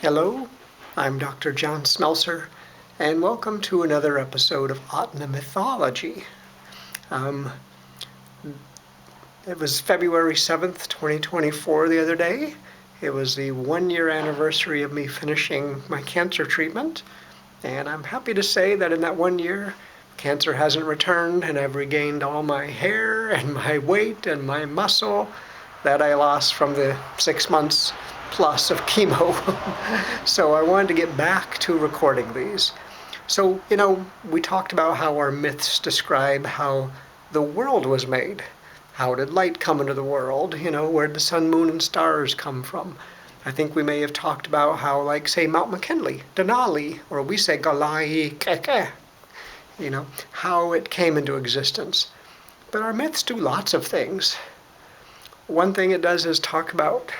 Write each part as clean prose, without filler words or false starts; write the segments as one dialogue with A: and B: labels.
A: Hello, I'm Dr. John Smelser, and welcome to another episode of Ahtna Mythology. Um, it was February 7th, 2024 the other day. It was the 1-year anniversary of me finishing my cancer treatment, and I'm happy to say that in that 1 year, cancer hasn't returned, and I've regained all my hair and my weight and my muscle that I lost from the 6 months plus of chemo. So I wanted to get back to recording these. So, we talked about how our myths describe how the world was made. How did light come into the world? Where did the sun, moon, and stars come from? I think we may have talked about how, like, say, Mount McKinley, Denali, or we say Galai Keke, how it came into existence. But our myths do lots of things. One thing it does is talk about,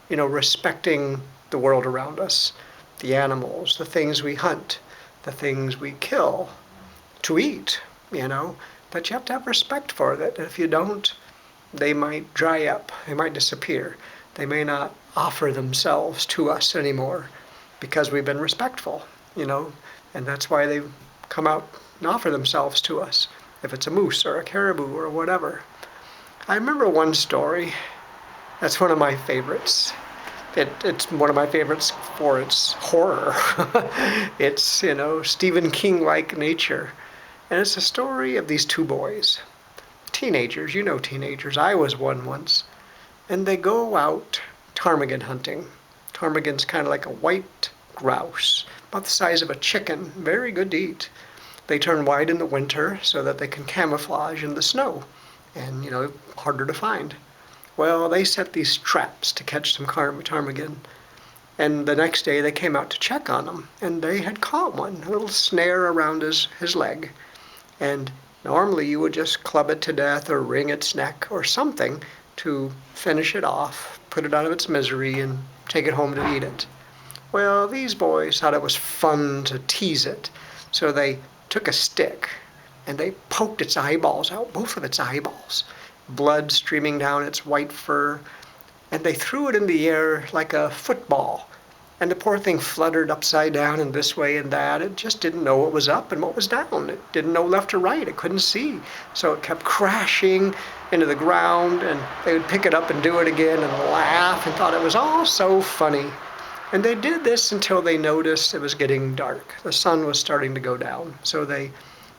A: respecting the world around us, the animals, the things we hunt, the things we kill to eat, but you have to have respect for it. If you don't, they might dry up, they might disappear. They may not offer themselves to us anymore because we've been respectful, and that's why they come out and offer themselves to us, if it's a moose or a caribou or whatever. I remember one story that's one of my favorites. It's one of my favorites for its horror. It's, Stephen King-like nature. And it's a story of these two boys. Teenagers, teenagers. I was one once. And they go out ptarmigan hunting. Ptarmigan's kind of like a white grouse, about the size of a chicken, very good to eat. They turn white in the winter so that they can camouflage in the snow and, harder to find. Well, they set these traps to catch some ptarmigan. And the next day they came out to check on them, and they had caught one, a little snare around his leg. And normally you would just club it to death or wring its neck or something to finish it off, put it out of its misery, and take it home to eat it. Well, these boys thought it was fun to tease it, so they took a stick and they poked its eyeballs out, both of its eyeballs, blood streaming down its white fur, and they threw it in the air like a football. And the poor thing fluttered upside down and this way and that. It just didn't know what was up and what was down. It didn't know left or right. It couldn't see. So it kept crashing into the ground, and they would pick it up and do it again and laugh and thought it was all so funny. And they did this until they noticed it was getting dark. The sun was starting to go down. So they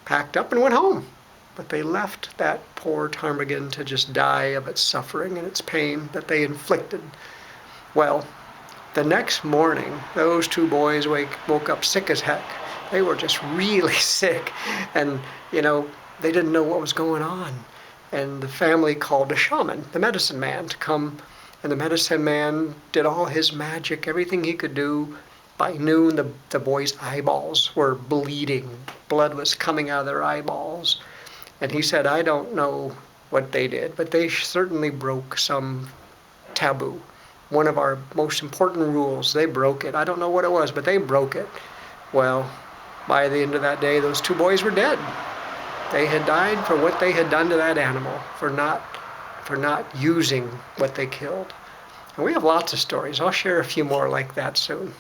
A: packed up and went home. But they left that poor ptarmigan to just die of its suffering and its pain that they inflicted. Well, the next morning, those two boys woke up sick as heck. They were just really sick, and, they didn't know what was going on. And the family called a shaman, the medicine man, to come, and the medicine man did all his magic, everything he could do. By noon, the boys' eyeballs were bleeding. Blood was coming out of their eyeballs. And he said, I don't know what they did, but they certainly broke some taboo. One of our most important rules, they broke it. I don't know what it was, but they broke it. Well, by the end of that day, those two boys were dead. They had died for what they had done to that animal, for not using what they killed. And we have lots of stories. I'll share a few more like that soon.